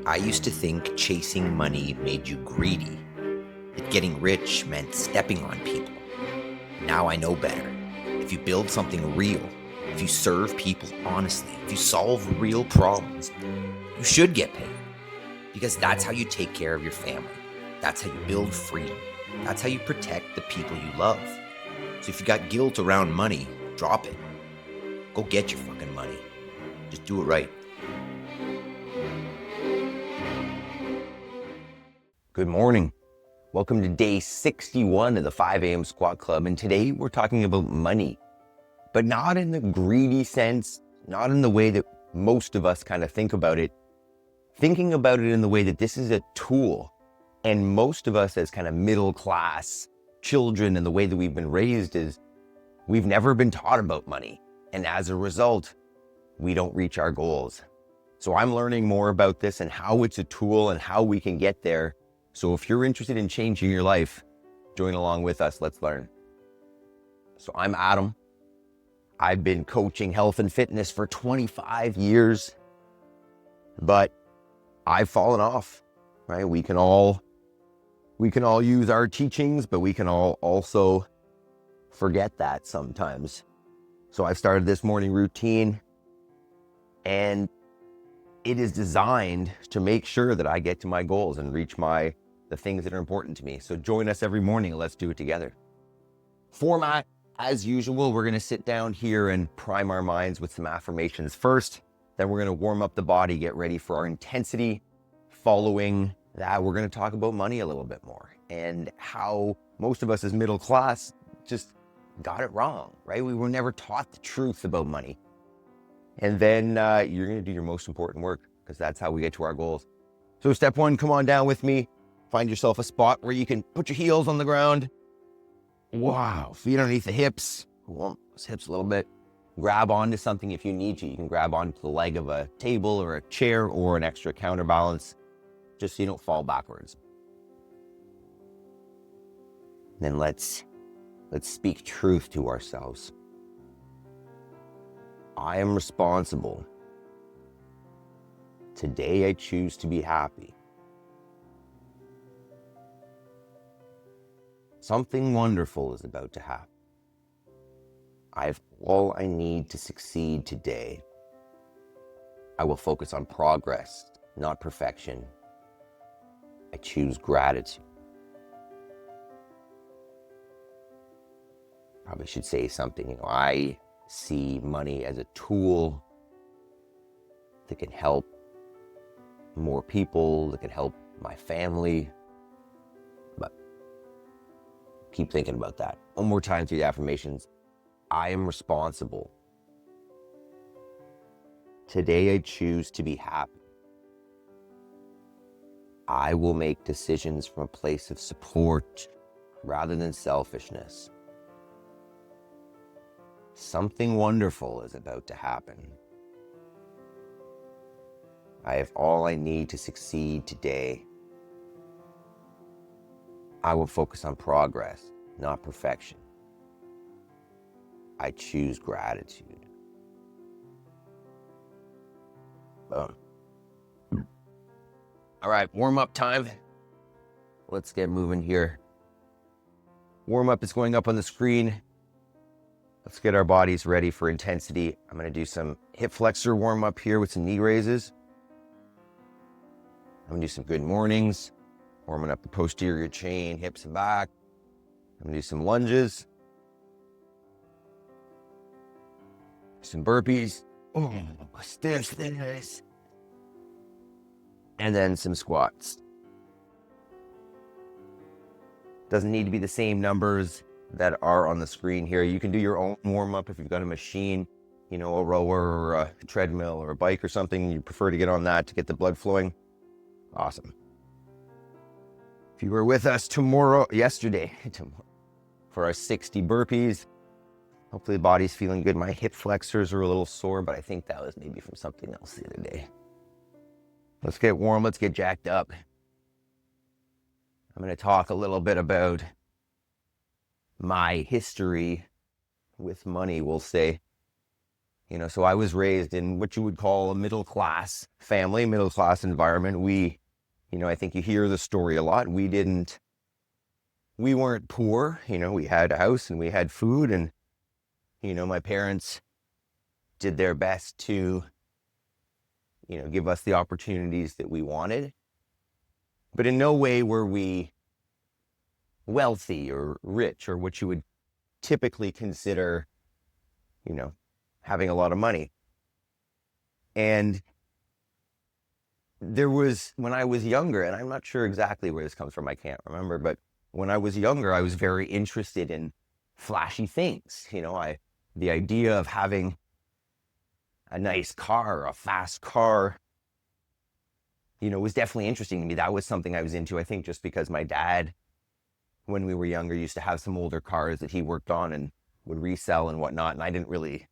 I used to think chasing money made you greedy, that getting rich meant stepping on people. Now I know better. If you build something real, if you serve people honestly, if you solve real problems, you should get paid. Because that's how you take care of your family. That's how you build freedom. That's how you protect the people you love. So if you got guilt around money, drop it. Go get your fucking money. Just do it right. Good morning. Welcome to day 61 of the 5 a.m. Squat Club. And today we're talking about money, but not in the greedy sense, not in the way that most of us kind of think about it. Thinking about it in the way that this is a tool. And most of us as kind of middle class children and the way that we've been raised is we've never been taught about money. And as a result, we don't reach our goals. So I'm learning more about this and how it's a tool and how we can get there. So if you're interested in changing your life, join along with us. Let's learn. So I'm Adam. I've been coaching health and fitness for 25 years, but I've fallen off, right? We can all use our teachings, but we can all also forget that sometimes. So I've started this morning routine, and it is designed to make sure that I get to my goals and reach the things that are important to me. So join us every morning and let's do it together. Format, as usual, we're going to sit down here and prime our minds with some affirmations first. Then we're going to warm up the body, get ready for our intensity. Following that, we're going to talk about money a little bit more and how most of us as middle class just got it wrong, right? We were never taught the truth about money. And then you're going to do your most important work because that's how we get to our goals. So step one, come on down with me. Find yourself a spot where you can put your heels on the ground. Wow, feet underneath the hips. Warm those hips a little bit. Grab onto something if you need to. You can grab onto the leg of a table or a chair or an extra counterbalance, just so you don't fall backwards. Then let's speak truth to ourselves. I am responsible. Today I choose to be happy. Something wonderful is about to happen. I have all I need to succeed today. I will focus on progress, not perfection. I choose gratitude. Probably should say something, I see money as a tool that can help more people, that can help my family. But keep thinking about that. One more time through the affirmations. I am responsible. Today I choose to be happy. I will make decisions from a place of support rather than selfishness. Something wonderful is about to happen. I have all I need to succeed today. I will focus on progress, not perfection. I choose gratitude. Boom. All right, warm up time. Let's get moving here. Warm up is going up on the screen. Let's get our bodies ready for intensity. I'm going to do some hip flexor warm up here with some knee raises. I'm going to do some good mornings, warming up the posterior chain, hips and back. I'm going to do some lunges, some burpees, stiff, and then some squats. Doesn't need to be the same numbers that are on the screen here. You can do your own warm-up if you've got a machine, a rower or a treadmill or a bike or something. You prefer to get on that to get the blood flowing. Awesome. If you were with us yesterday, for our 60 burpees, hopefully the body's feeling good. My hip flexors are a little sore, but I think that was maybe from something else the other day. Let's get warm. Let's get jacked up. I'm going to talk a little bit about my history with money, we'll say. So I was raised in what you would call a middle class family, middle class environment. I think you hear the story a lot. We weren't poor. We had a house and we had food, and, my parents did their best to, give us the opportunities that we wanted. But in no way were we wealthy or rich or what you would typically consider, having a lot of money. And there was, when I was younger, and I'm not sure exactly where this comes from, I can't remember, but when I was younger, I was very interested in flashy things. The idea of having a nice car, a fast car, was definitely interesting to me. That was something I was into, I think, just because my dad, when we were younger, used to have some older cars that he worked on and would resell and whatnot. And I didn't really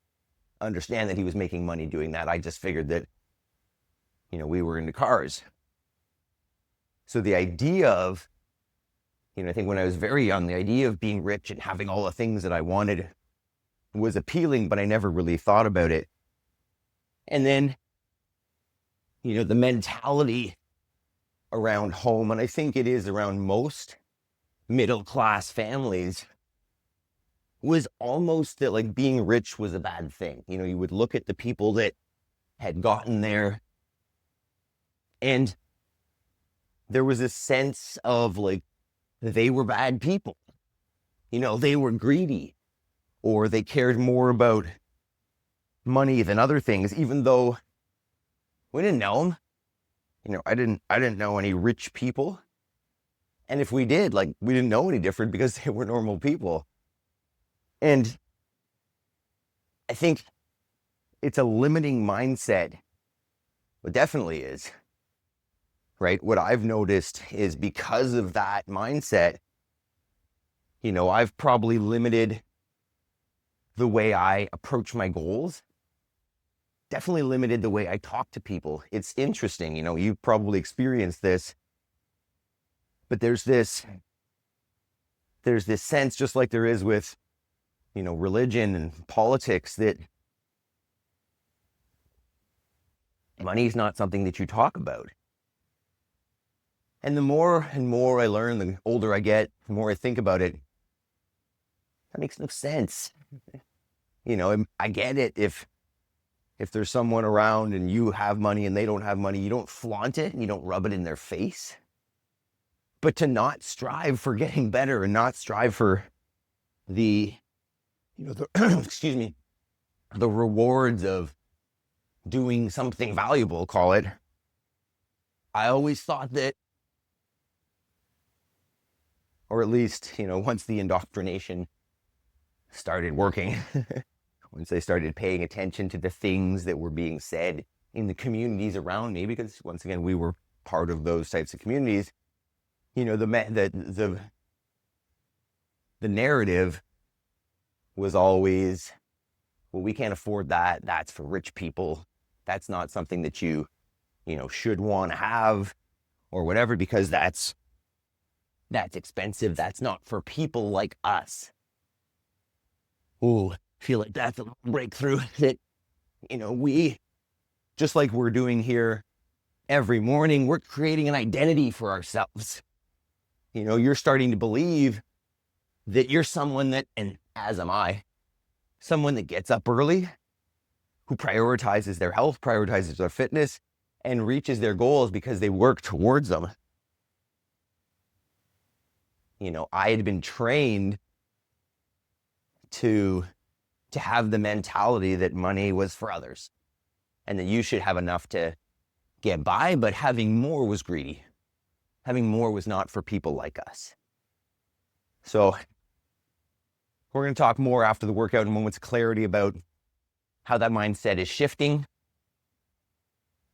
understand that he was making money doing that. I just figured that, we were into cars. So the idea of, I think when I was very young, the idea of being rich and having all the things that I wanted was appealing, but I never really thought about it. And then, the mentality around home, and I think it is around most middle-class families, was almost that like being rich was a bad thing. You would look at the people that had gotten there, and there was a sense of like they were bad people. They were greedy, or they cared more about money than other things, even though we didn't know them. I didn't know any rich people. And if we did, we didn't know any different because they were normal people. And I think it's a limiting mindset. It definitely is. Right? What I've noticed is because of that mindset, I've probably limited the way I approach my goals. Definitely limited the way I talk to people. It's interesting, you've probably experienced this, but there's this sense, just like there is with, religion and politics, that money is not something that you talk about. And the more and more I learn, the older I get, the more I think about it, that makes no sense. I get it if there's someone around and you have money and they don't have money, you don't flaunt it and you don't rub it in their face. But to not strive for getting better and not strive for the excuse me, the rewards of doing something valuable, call it. I always thought that, or at least, once the indoctrination started working, once I started paying attention to the things that were being said in the communities around me, because once again, we were part of those types of communities, the narrative was always, well, we can't afford that. That's for rich people. That's not something that you should want to have or whatever, because that's expensive. That's not for people like us. Ooh, feel like that's a breakthrough that, we, just like we're doing here every morning, we're creating an identity for ourselves. You're starting to believe that you're someone that, and as am I, someone that gets up early, who prioritizes their health, prioritizes their fitness, and reaches their goals because they work towards them. I had been trained to have the mentality that money was for others and that you should have enough to get by, but having more was greedy. Having more was not for people like us. So we're going to talk more after the workout in a moment's clarity about how that mindset is shifting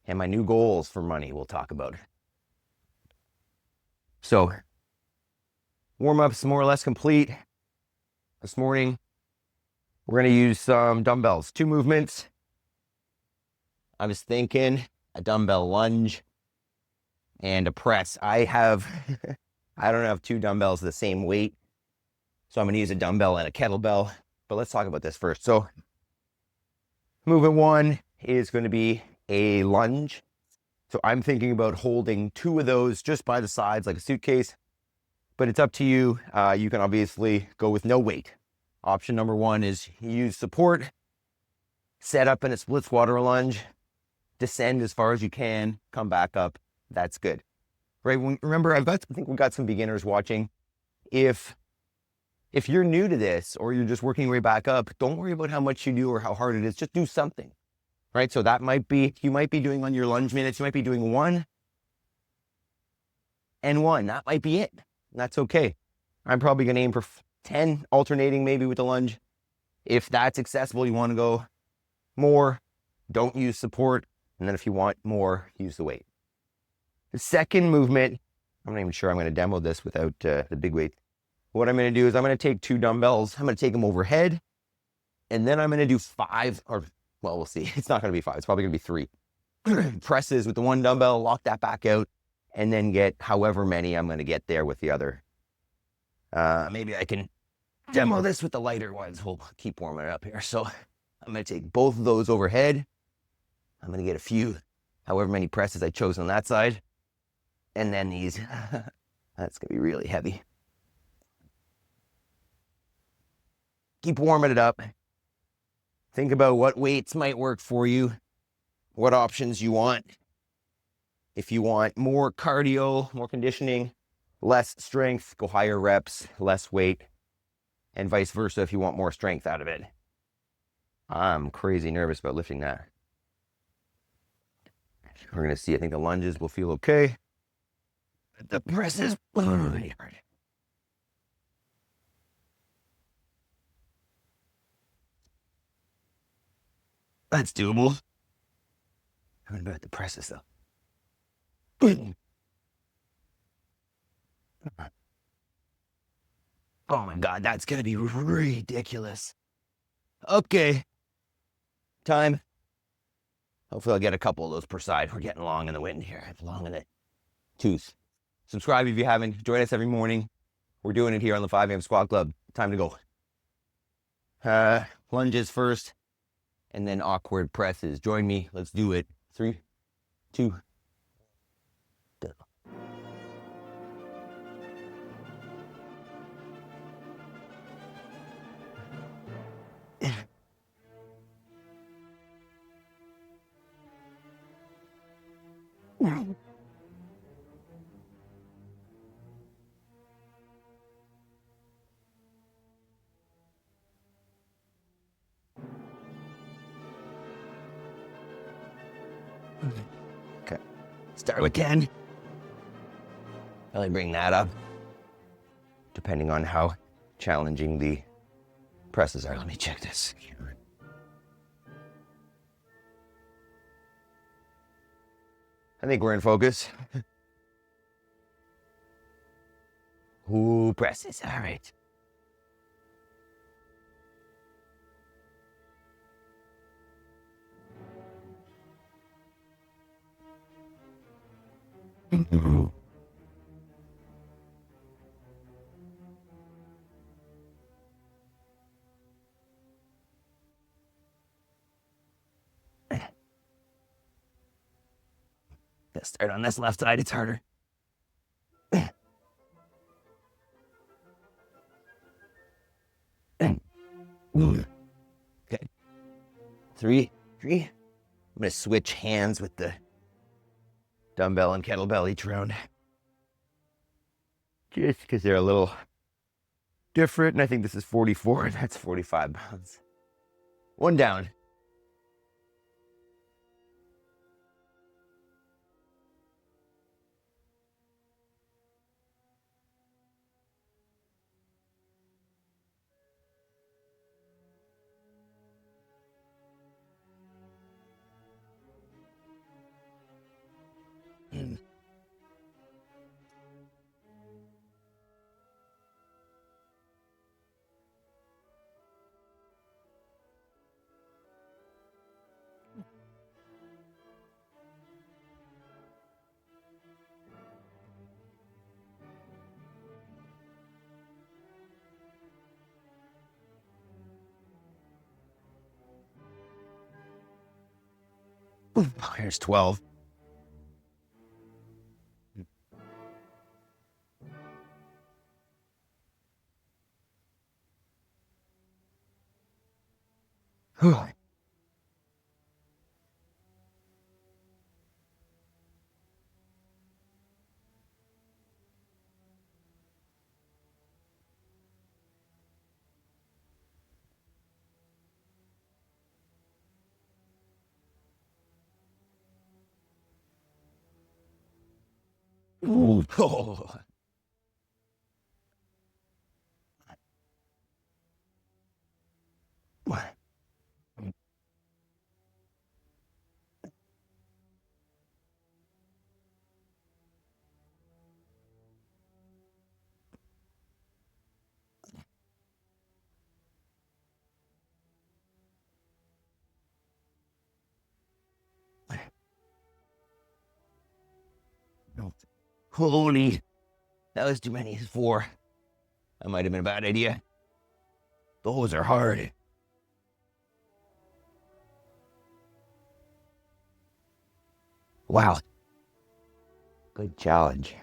and my new goals for money we'll talk about. So warm-up's more or less complete. This morning, we're going to use some dumbbells, 2 movements. I was thinking a dumbbell lunge and a press. I don't have 2 dumbbells the same weight, so I'm going to use a dumbbell and a kettlebell. But let's talk about this first. So Movement one is going to be a lunge. So I'm thinking about holding 2 of those just by the sides like a suitcase, but it's up to you. You can obviously go with no weight. Option number 1 is use support, set up in a split squat or a lunge, descend as far as you can, come back up. That's good. Right? Remember, I think we've got some beginners watching. If you're new to this or you're just working your way back up, don't worry about how much you do or how hard it is. Just do something. Right? So that might be, you might be doing on your lunge minutes, you might be doing 1 and 1. That might be it. That's okay. I'm probably going to aim for 10, alternating maybe with the lunge. If that's accessible, you want to go more, don't use support. And then if you want more, use the weight. The second movement, I'm not even sure I'm going to demo this without the big weight. What I'm going to do is I'm going to take 2 dumbbells. I'm going to take them overhead. And then I'm going to do 5, or well, we'll see. It's not going to be 5. It's probably going to be 3. Presses with the 1 dumbbell, lock that back out, and then get however many I'm going to get there with the other. Maybe I can demo this with the lighter ones. We'll keep warming it up here. So I'm going to take both of those overhead. I'm going to get a few, however many presses I chose on that side. And then these, that's going to be really heavy. Keep warming it up. Think about what weights might work for you, what options you want. If you want more cardio, more conditioning, less strength, go higher reps, less weight, and vice versa if you want more strength out of it. I'm crazy nervous about lifting that. We're going to see. I think the lunges will feel okay. The presses, really hard. That's doable. What about the presses though? Oh my God, that's gonna be ridiculous. Okay, time. Hopefully I'll get a couple of those per side. We're getting long in the wind here, long in the tooth. Subscribe if you haven't. Join us every morning. We're doing it here on the 5 a.m. Squat Club. Time to go. Lunges first, and then awkward presses. Join me. Let's do it. 3, 2, go. Okay, start with 10. I'll bring that up, depending on how challenging the presses are. Let me check this. I think we're in focus. Ooh, presses, all right. Let's start on this left side, it's harder. Okay. 3. I'm gonna switch hands with the dumbbell and kettlebell each round. Just because they're a little different, and I think this is 44, and that's 45 pounds. 1 down. Here's 12. Ooh. Oh. Holy, that was too many. 4. That might have been a bad idea. Those are hard. Wow. Good challenge.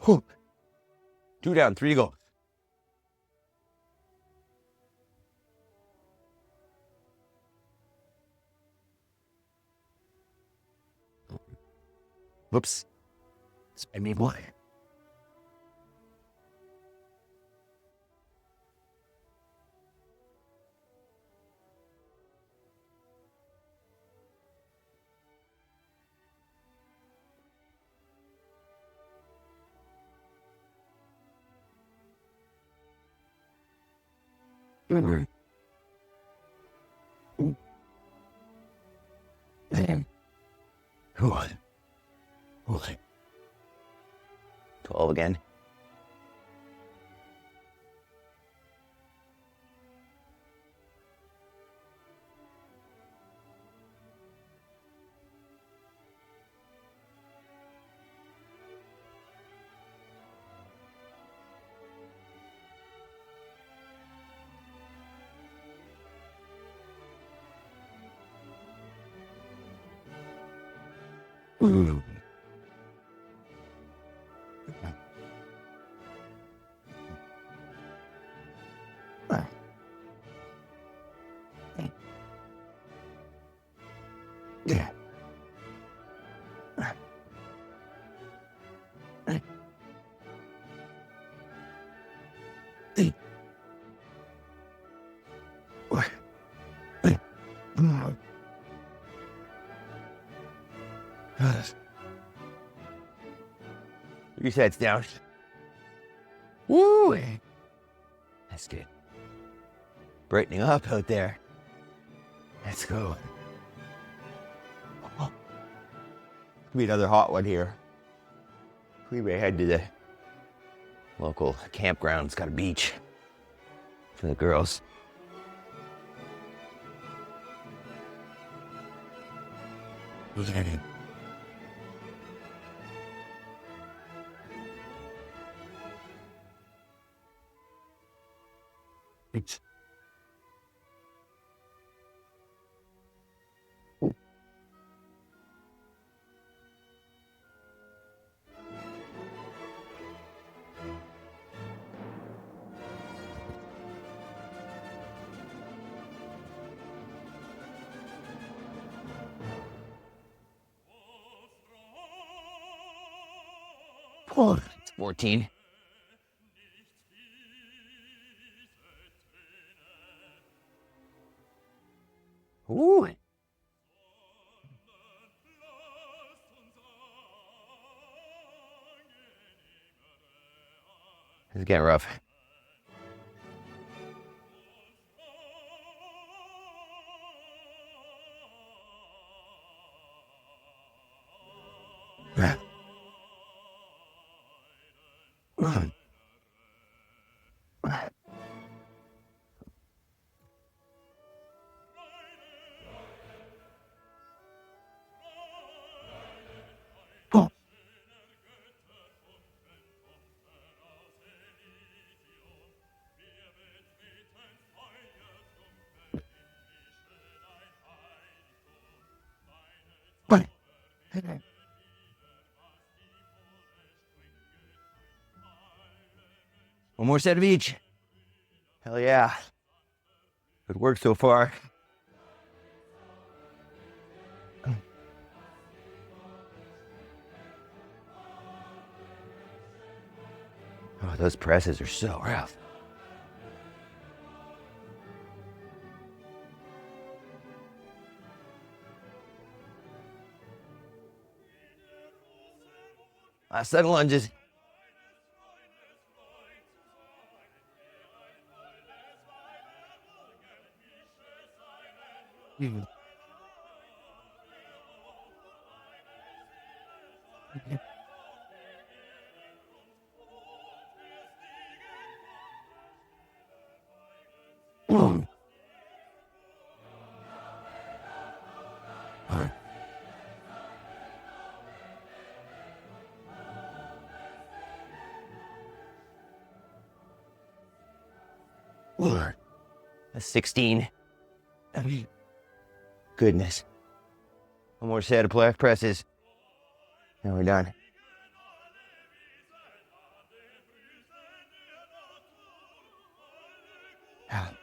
Whew. 2 down, 3 to go. Whoops. Spin me, boy. Damn. Holy. 12 again. Ooh. Your sets down. Woo! That's good. Brightening up out there. Let's go. Oh. Be another hot one here. We may head to the local campground. It's got a beach for the girls. It's 14. Ooh. This is getting rough. One more set of each. Hell yeah. Good work so far. Oh, those presses are so rough. Last set of lunges. That's 16. Goodness. One more set of presses. And we're done. Oh.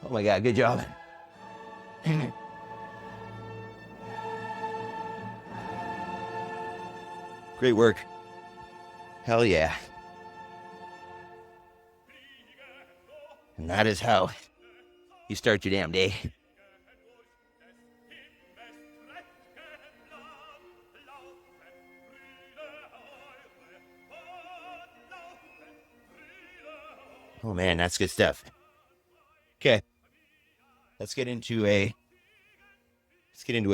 Oh my God, good job. Great work. Hell yeah. And that is how you start your damn day. Oh man, that's good stuff. Okay. Let's get into a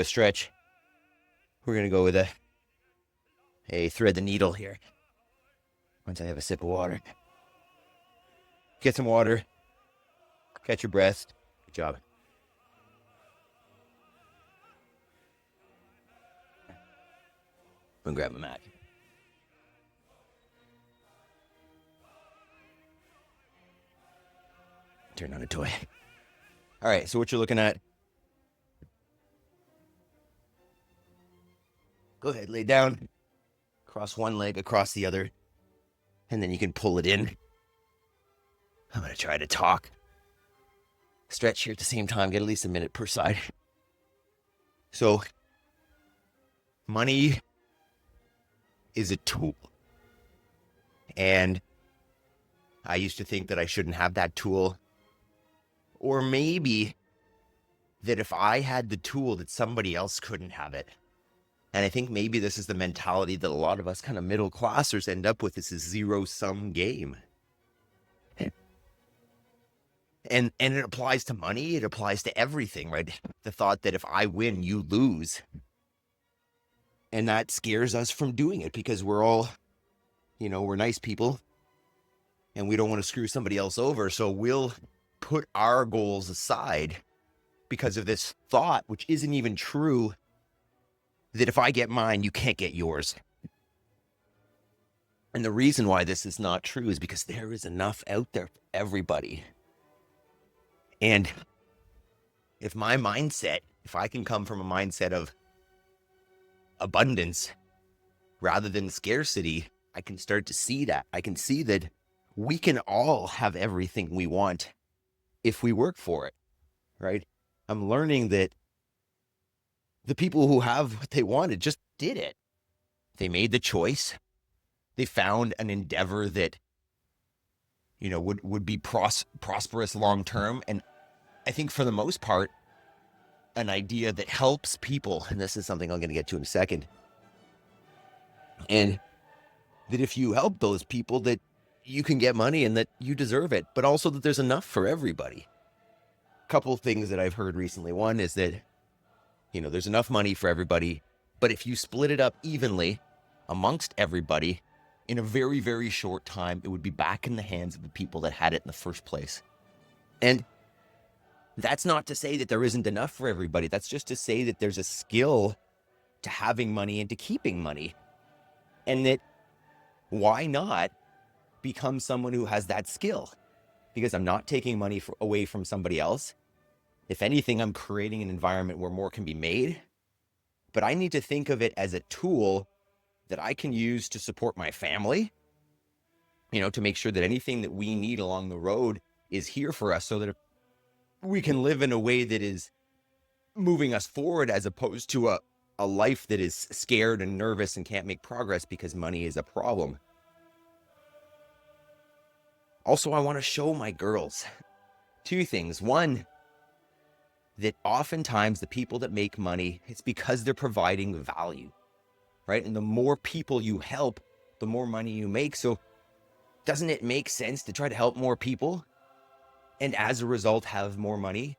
stretch. We're gonna go with a thread the needle here. Once I have a sip of water. Get some water. Catch your breath. Good job. I'm gonna grab a mat. Turn on a toy. All right, so what you're looking at. Go ahead, lay down. Cross one leg across the other. And then you can pull it in. I'm gonna try to talk. Stretch here at the same time, get at least a minute per side. So, money is a tool. And I used to think that I shouldn't have that tool. Or maybe that if I had the tool, that somebody else couldn't have it. And I think maybe this is the mentality that a lot of us kind of middle classers end up with. This is zero-sum game. And it applies to money. It applies to everything, right? The thought that if I win, you lose. And that scares us from doing it because we're all, we're nice people. And we don't want to screw somebody else over. So we'll put our goals aside because of this thought, which isn't even true, that if I get mine, you can't get yours. And the reason why this is not true is because there is enough out there for everybody. And if I can come from a mindset of abundance rather than scarcity, I can start to see that. I can see that we can all have everything we want if we work for it, right? I'm learning that the people who have what they wanted just did it. They made the choice. They found an endeavor that, would be prosperous long-term. And I think for the most part, an idea that helps people. And this is something I'm going to get to in a second. And, that if you help those people, that you can get money and that you deserve it, but also that there's enough for everybody. A couple of things that I've heard recently. One is that, there's enough money for everybody, but if you split it up evenly amongst everybody in a very, very short time, it would be back in the hands of the people that had it in the first place. And that's not to say that there isn't enough for everybody. That's just to say that there's a skill to having money and to keeping money. And that why not become someone who has that skill? Because I'm not taking money away from somebody else. If anything, I'm creating an environment where more can be made. But I need to think of it as a tool that I can use to support my family, to make sure that anything that we need along the road is here for us so that we can live in a way that is moving us forward, as opposed to a life that is scared and nervous and can't make progress because money is a problem. Also, I want to show my girls two things. One, that oftentimes the people that make money, it's because they're providing value, right? And the more people you help, the more money you make. So doesn't it make sense to try to help more people and as a result have more money?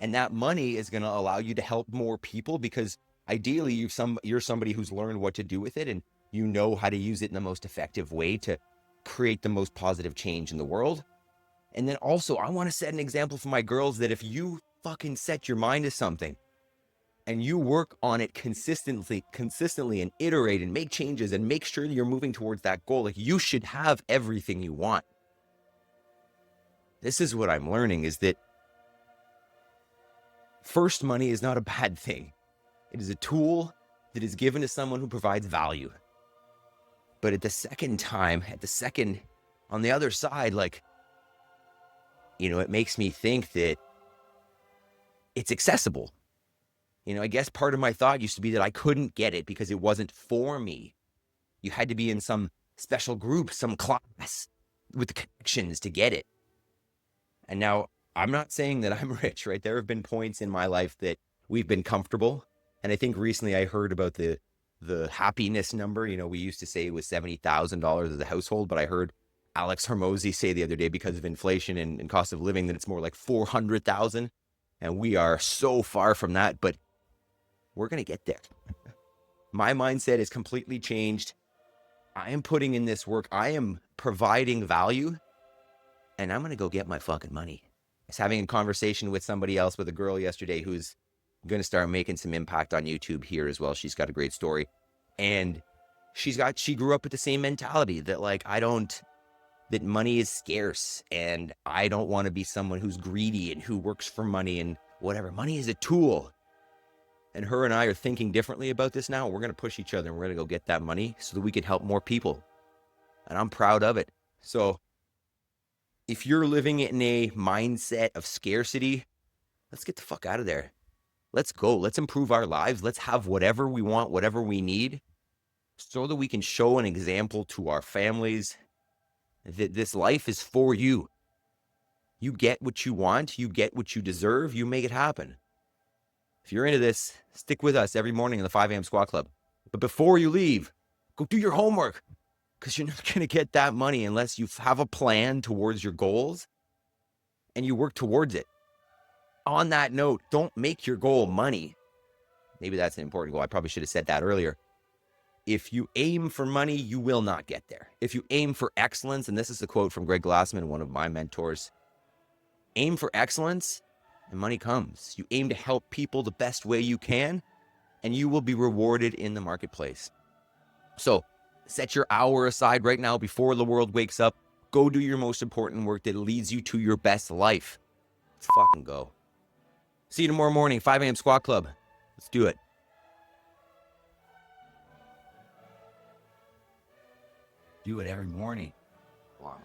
And that money is going to allow you to help more people because ideally you're somebody who's learned what to do with it and you know how to use it in the most effective way to create the most positive change in the world. And then also, I want to set an example for my girls that if you fucking set your mind to something and you work on it consistently and iterate and make changes and make sure that you're moving towards that goal, like you should have everything you want. This is what I'm learning, is that first, money is not a bad thing. It is a tool that is given to someone who provides value. But on the other side, it makes me think that it's accessible. I guess part of my thought used to be that I couldn't get it because it wasn't for me. You had to be in some special group, some class with the connections to get it. And now I'm not saying that I'm rich, right? There have been points in my life that we've been comfortable. And I think recently I heard about the happiness number. We used to say it was $70,000 as a household, but I heard Alex Hormozy say the other day, because of inflation and cost of living, that it's more like 400,000. And we are so far from that, but we're going to get there. My mindset is completely changed. I am putting in this work. I am providing value, and I'm going to go get my fucking money. I was having a conversation with somebody else, with a girl yesterday who's going to start making some impact on YouTube here as well. She's got a great story. And she grew up with the same mentality that that money is scarce, and I don't want to be someone who's greedy and who works for money and whatever. Money is a tool. And her and I are thinking differently about this now. We're going to push each other and we're going to go get that money so that we can help more people. And I'm proud of it. So if you're living in a mindset of scarcity, let's get the fuck out of there. Let's go. Let's improve our lives. Let's have whatever we want, whatever we need, so that we can show an example to our families that this life is for you. You get what you want. You get what you deserve. You make it happen. If you're into this, stick with us every morning in the 5 a.m. Squad Club. But before you leave, go do your homework, because you're not going to get that money unless you have a plan towards your goals and you work towards it. On that note, don't make your goal money. Maybe that's an important goal. I probably should have said that earlier. If you aim for money, you will not get there. If you aim for excellence, and this is a quote from Greg Glassman, one of my mentors, aim for excellence and money comes. You aim to help people the best way you can, and you will be rewarded in the marketplace. So set your hour aside right now before the world wakes up. Go do your most important work that leads you to your best life. Let's fucking go. See you tomorrow morning, 5 a.m. Squad Club. Let's do it. Do it every morning. Come on.